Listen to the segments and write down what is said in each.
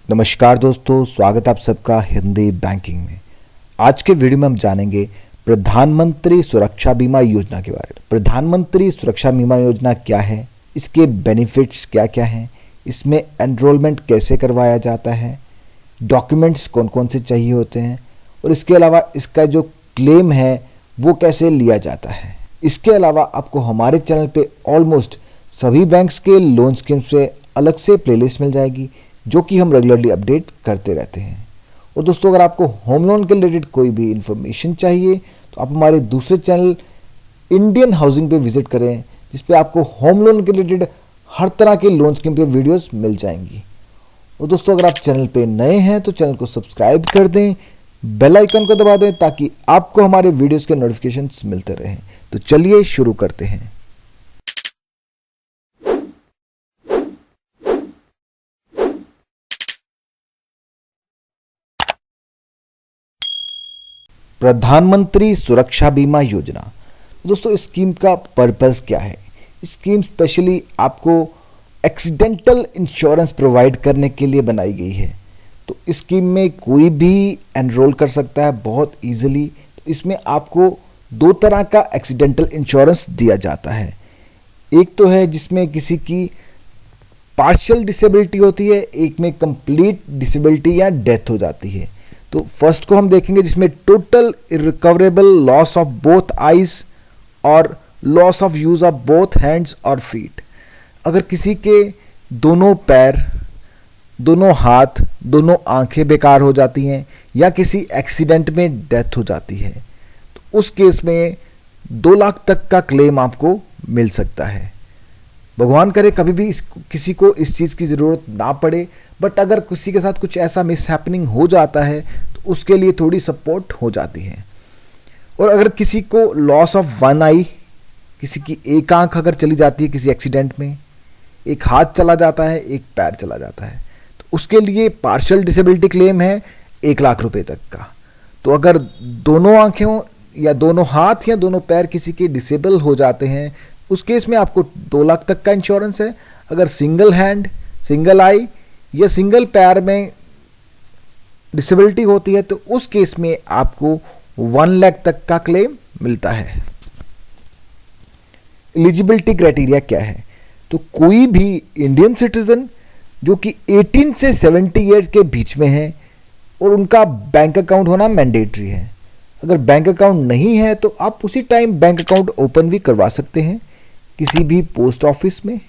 नमस्कार दोस्तों, स्वागत आप सबका हिंदी बैंकिंग में। आज के वीडियो में हम जानेंगे प्रधानमंत्री सुरक्षा बीमा योजना के बारे में। प्रधानमंत्री सुरक्षा बीमा योजना क्या है, इसके बेनिफिट्स क्या क्या हैं, इसमें एनरोलमेंट कैसे करवाया जाता है, डॉक्यूमेंट्स कौन कौन से चाहिए होते हैं और इसके अलावा इसका जो क्लेम है वो कैसे लिया जाता है। इसके अलावा आपको हमारे चैनल पे ऑलमोस्ट सभी बैंक्स के लोन स्कीम से अलग से प्लेलिस्ट मिल जाएगी जो कि हम रेगुलरली अपडेट करते रहते हैं। और दोस्तों, अगर आपको होम लोन के रिलेटेड कोई भी इन्फॉर्मेशन चाहिए तो आप हमारे दूसरे चैनल इंडियन हाउसिंग पे विजिट करें, जिस पे आपको होम लोन के रिलेटेड हर तरह के लोन स्कीम पे वीडियोस मिल जाएंगी। और दोस्तों, अगर आप चैनल पे नए हैं तो चैनल को सब्सक्राइब कर दें, बेल आइकन को दबा दें ताकि आपको हमारे वीडियोस के नोटिफिकेशंस मिलते रहें। तो चलिए शुरू करते हैं। प्रधानमंत्री सुरक्षा बीमा योजना। दोस्तों, इस स्कीम का पर्पस क्या है? इस स्कीम स्पेशली आपको एक्सीडेंटल इंश्योरेंस प्रोवाइड करने के लिए बनाई गई है। तो इस स्कीम में कोई भी एनरोल कर सकता है बहुत इजीली। तो इसमें आपको दो तरह का एक्सीडेंटल इंश्योरेंस दिया जाता है। एक तो है जिसमें किसी की पार्शियल डिसेबिलिटी होती है, एक में कंप्लीट डिसेबिलिटी या डेथ हो जाती है। तो फर्स्ट को हम देखेंगे जिसमें total irrecoverable loss of both eyes और loss of use of both hands और फीट। अगर किसी के दोनों पैर, दोनों हाथ, दोनों आंखें बेकार हो जाती हैं या किसी एक्सीडेंट में डेथ हो जाती है तो उस केस में 2 लाख तक का क्लेम आपको मिल सकता है। भगवान करे कभी भी किसी को इस चीज़ की ज़रूरत ना पड़े, बट अगर किसी के साथ कुछ ऐसा मिसहैपनिंग हो जाता है तो उसके लिए थोड़ी सपोर्ट हो जाती है। और अगर किसी को लॉस ऑफ वन आई, किसी की एक आंख अगर चली जाती है किसी एक्सीडेंट में, एक हाथ चला जाता है, एक पैर चला जाता है, तो उसके लिए पार्शियल डिसेबिलिटी क्लेम है 1 लाख रुपए तक का। तो अगर दोनों आंखें या दोनों हाथ या दोनों पैर किसी के डिसेबल हो जाते हैं उस केस में आपको 2 लाख तक का इंश्योरेंस है। अगर सिंगल हैंड, सिंगल आई या सिंगल पैर में डिसेबिलिटी होती है तो उस केस में आपको 1 लाख तक का क्लेम मिलता है। एलिजिबिलिटी क्राइटेरिया क्या है? तो कोई भी इंडियन सिटीजन जो कि 18 से 70 ईयर्स के बीच में है और उनका बैंक अकाउंट होना मैंडेटरी है। अगर बैंक अकाउंट नहीं है तो आप उसी टाइम बैंक अकाउंट ओपन भी करवा सकते हैं किसी भी पोस्ट ऑफिस में,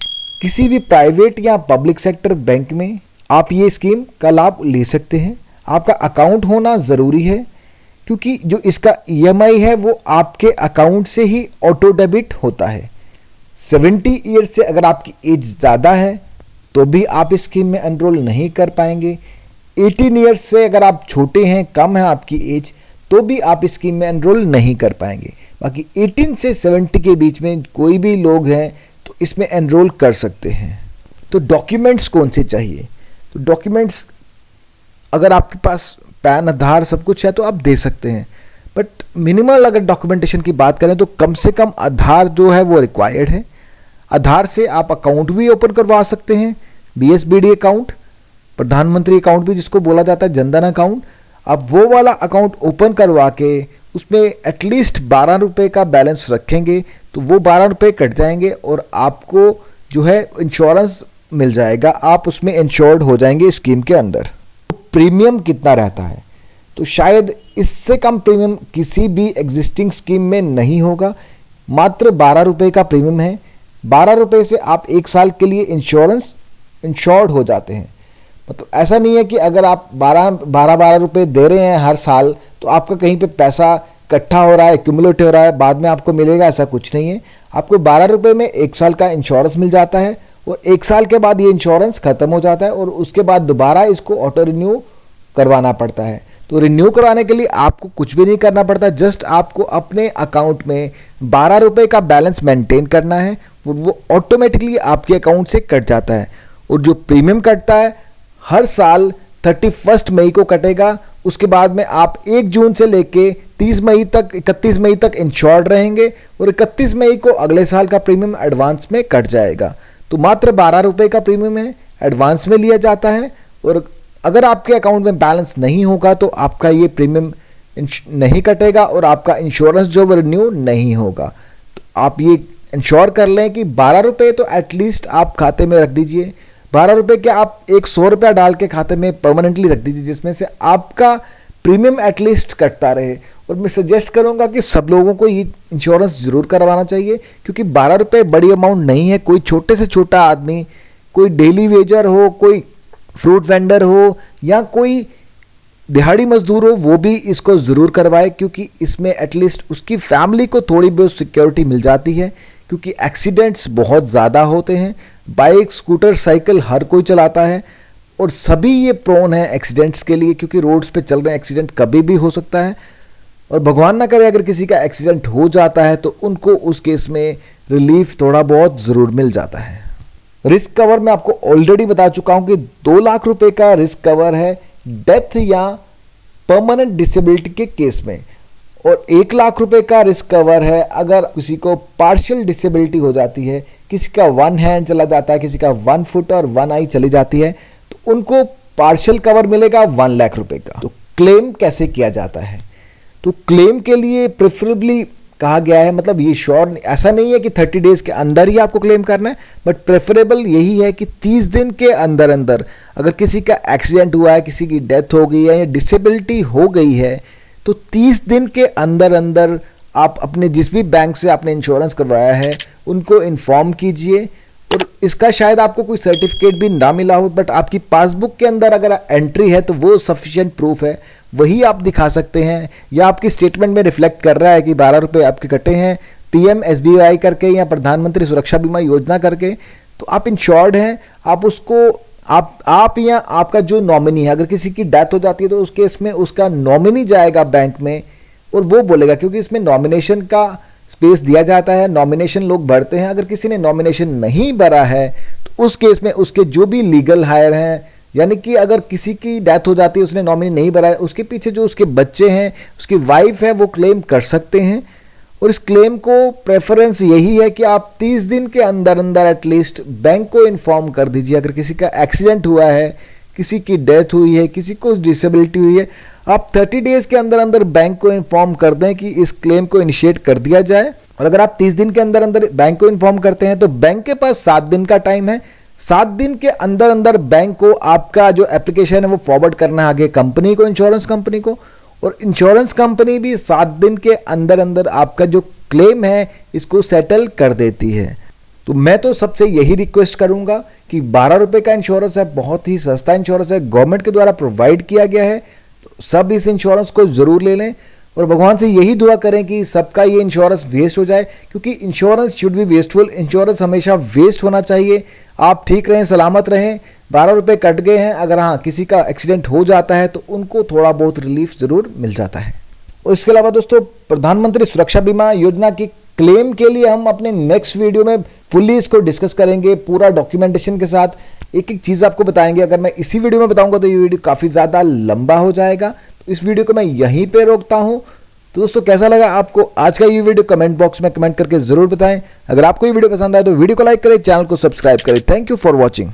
किसी भी प्राइवेट या पब्लिक सेक्टर बैंक में आप ये स्कीम का लाभ ले सकते हैं। आपका अकाउंट होना ज़रूरी है क्योंकि जो इसका ईएमआई है वो आपके अकाउंट से ही ऑटो डेबिट होता है। 70 ईयर्स से अगर आपकी एज ज़्यादा है तो भी आप इस स्कीम में एनरोल नहीं कर पाएंगे। 18 ईयर्स से अगर आप छोटे हैं, कम है आपकी एज, तो भी आप इस स्कीम में एनरोल नहीं कर पाएंगे। बाकी 18 से 70 के बीच में कोई भी लोग हैं तो इसमें एनरोल कर सकते हैं। तो डॉक्यूमेंट्स कौन से चाहिए? तो डॉक्यूमेंट्स अगर आपके पास पैन, आधार सब कुछ है तो आप दे सकते हैं, बट मिनिमल अगर डॉक्यूमेंटेशन की बात करें तो कम से कम आधार जो है वो रिक्वायर्ड है। आधार से आप अकाउंट भी ओपन करवा सकते हैं, BSBD अकाउंट, प्रधानमंत्री अकाउंट भी जिसको बोला जाता है, जनधन अकाउंट। आप वो वाला अकाउंट ओपन करवा के उसमें एटलीस्ट 12 रुपये का बैलेंस रखेंगे तो वो 12 रुपये कट जाएंगे और आपको जो है इंश्योरेंस मिल जाएगा, आप उसमें इंश्योर्ड हो जाएंगे स्कीम के अंदर। तो प्रीमियम कितना रहता है? तो शायद इससे कम प्रीमियम किसी भी एग्जिस्टिंग स्कीम में नहीं होगा। मात्र 12 रुपये का प्रीमियम है। 12 रुपये से आप 1 साल के लिए इंश्योर्ड हो जाते हैं। मतलब ऐसा नहीं है कि अगर आप 12 रुपये दे रहे हैं हर साल तो आपका कहीं पे पैसा इकट्ठा हो रहा है, एक्यूमुलेट हो रहा है, बाद में आपको मिलेगा, ऐसा कुछ नहीं है। आपको 12 रुपये में 1 साल का इंश्योरेंस मिल जाता है और 1 साल के बाद ये इंश्योरेंस खत्म हो जाता है और उसके बाद दोबारा इसको ऑटो रिन्यू करवाना पड़ता है। तो रिन्यू करवाने के लिए आपको कुछ भी नहीं करना पड़ता, जस्ट आपको अपने अकाउंट में 12 रुपये का बैलेंस मेंटेन करना है, वो ऑटोमेटिकली आपके अकाउंट से कट जाता है। और जो प्रीमियम कटता है हर साल 31 मई को कटेगा। उसके बाद में आप 1 जून से लेके 31 मई तक इंश्योर्ड रहेंगे और 31 मई को अगले साल का प्रीमियम एडवांस में कट जाएगा। तो मात्र 12 रुपये का प्रीमियम है, एडवांस में लिया जाता है और अगर आपके अकाउंट में बैलेंस नहीं होगा तो आपका ये प्रीमियम नहीं कटेगा और आपका इंश्योरेंस जो वो रिन्यू नहीं होगा। तो आप ये इंश्योर कर लें कि 12 रुपये तो एटलीस्ट आप खाते में रख दीजिए। 12 रुपये क्या, आप एक 100 रुपया डाल के खाते में परमानेंटली रख दीजिए, जिसमें से आपका प्रीमियम एटलीस्ट कटता रहे। और मैं सजेस्ट करूंगा कि सब लोगों को ये इंश्योरेंस ज़रूर करवाना चाहिए, क्योंकि 12 रुपये बड़ी अमाउंट नहीं है। कोई छोटे से छोटा आदमी, कोई डेली वेजर हो, कोई फ्रूट वेंडर हो या कोई दिहाड़ी मजदूर हो, वो भी इसको ज़रूर करवाए, क्योंकि इसमें एटलीस्ट उसकी फैमिली को थोड़ी बहुत सिक्योरिटी मिल जाती है। क्योंकि एक्सीडेंट्स बहुत ज़्यादा होते हैं, बाइक, स्कूटर, साइकिल हर कोई चलाता है और सभी ये प्रोन है एक्सीडेंट्स के लिए, क्योंकि रोड्स पे चल रहे एक्सीडेंट कभी भी हो सकता है। और भगवान ना करे अगर किसी का एक्सीडेंट हो जाता है तो उनको उस केस में रिलीफ थोड़ा बहुत ज़रूर मिल जाता है। रिस्क कवर मैं आपको ऑलरेडी बता चुका हूं कि 2 लाख रुपए का रिस्क कवर है डेथ या परमानेंट डिसेबिलिटी के केस में, और 1 लाख रुपए का रिस्क कवर है अगर किसी को पार्शियल डिसेबिलिटी हो जाती है, किसी का 1 हैंड चला जाता है, किसी का 1 फुट और 1 आई चली जाती है, तो उनको पार्शियल कवर मिलेगा 1 लाख रुपए का। तो क्लेम कैसे किया जाता है? तो क्लेम के लिए प्रेफरेबली कहा गया है, मतलब ये श्योर ऐसा नहीं है कि 30 डेज के अंदर ही आपको क्लेम करना है, बट प्रेफरेबल यही है कि 30 दिन के अंदर अंदर अगर किसी का एक्सीडेंट हुआ है, किसी की डेथ हो गई है या डिसेबिलिटी हो गई है, तो 30 दिन के अंदर अंदर आप अपने जिस भी बैंक से आपने इंश्योरेंस करवाया है उनको इन्फॉर्म कीजिए। और इसका शायद आपको कोई सर्टिफिकेट भी ना मिला हो, बट आपकी पासबुक के अंदर अगर एंट्री है तो वो सफिशिएंट प्रूफ है, वही आप दिखा सकते हैं। या आपकी स्टेटमेंट में रिफ्लेक्ट कर रहा है कि 12 रुपये आपके कटे हैं PMSBY करके या प्रधानमंत्री सुरक्षा बीमा योजना करके, तो आप इंश्योर्ड हैं। आप उसको आप या आपका जो नॉमिनी है, अगर किसी की डेथ हो जाती है तो उस केस में उसका नॉमिनी जाएगा बैंक में और वो बोलेगा, क्योंकि इसमें नॉमिनेशन का स्पेस दिया जाता है, नॉमिनेशन लोग भरते हैं। अगर किसी ने नॉमिनेशन नहीं भरा है तो उस केस में उसके जो भी लीगल हायर हैं, यानी कि अगर किसी की डेथ हो जाती है उसने नॉमिनी नहीं भरा है, उसके पीछे जो उसके बच्चे हैं, उसकी वाइफ है, वो क्लेम कर सकते हैं। और इस क्लेम को प्रेफरेंस यही है कि आप 30 दिन के अंदर अंदर एटलीस्ट बैंक को इन्फॉर्म कर दीजिए। अगर किसी का एक्सीडेंट हुआ है, किसी की डेथ हुई है, किसी को डिसेबिलिटी हुई है, आप 30 डेज के अंदर अंदर बैंक को इन्फॉर्म कर दें कि इस क्लेम को इनिशिएट कर दिया जाए। और अगर आप 30 दिन के अंदर अंदर बैंक को इन्फॉर्म करते हैं तो बैंक के पास 7 दिन का टाइम है। 7 दिन के अंदर अंदर बैंक को आपका जो एप्लीकेशन है वो फॉरवर्ड करना है आगे कंपनी को, इंश्योरेंस कंपनी को, और इंश्योरेंस कंपनी भी 7 दिन के अंदर अंदर आपका जो क्लेम है इसको सेटल कर देती है। तो मैं तो सबसे यही रिक्वेस्ट करूंगा कि 12 रुपये का इंश्योरेंस है, बहुत ही सस्ता इंश्योरेंस है, गवर्नमेंट के द्वारा प्रोवाइड किया गया है, तो सब इस इंश्योरेंस को ज़रूर ले लें। और भगवान से यही दुआ करें कि सबका ये इंश्योरेंस वेस्ट हो जाए, क्योंकि insurance should be wasteful. Insurance हमेशा वेस्ट होना चाहिए। आप ठीक रहें, सलामत रहें। 12 रुपये कट गए हैं, अगर हाँ किसी का एक्सीडेंट हो जाता है तो उनको थोड़ा बहुत रिलीफ ज़रूर मिल जाता है। और इसके अलावा दोस्तों, प्रधानमंत्री सुरक्षा बीमा योजना की क्लेम के लिए हम अपने नेक्स्ट वीडियो में फुल्ली इसको डिस्कस करेंगे, पूरा डॉक्यूमेंटेशन के साथ एक एक चीज़ आपको बताएंगे। अगर मैं इसी वीडियो में बताऊंगा तो ये वीडियो काफ़ी ज़्यादा लंबा हो जाएगा, तो इस वीडियो को मैं यहीं पे रोकता हूं। तो दोस्तों, कैसा लगा आपको आज का ये वीडियो कमेंट बॉक्स में कमेंट करके ज़रूर बताएं। अगर आपको ये वीडियो पसंद आए तो वीडियो को लाइक करें, चैनल को सब्सक्राइब करें। Thank you for watching.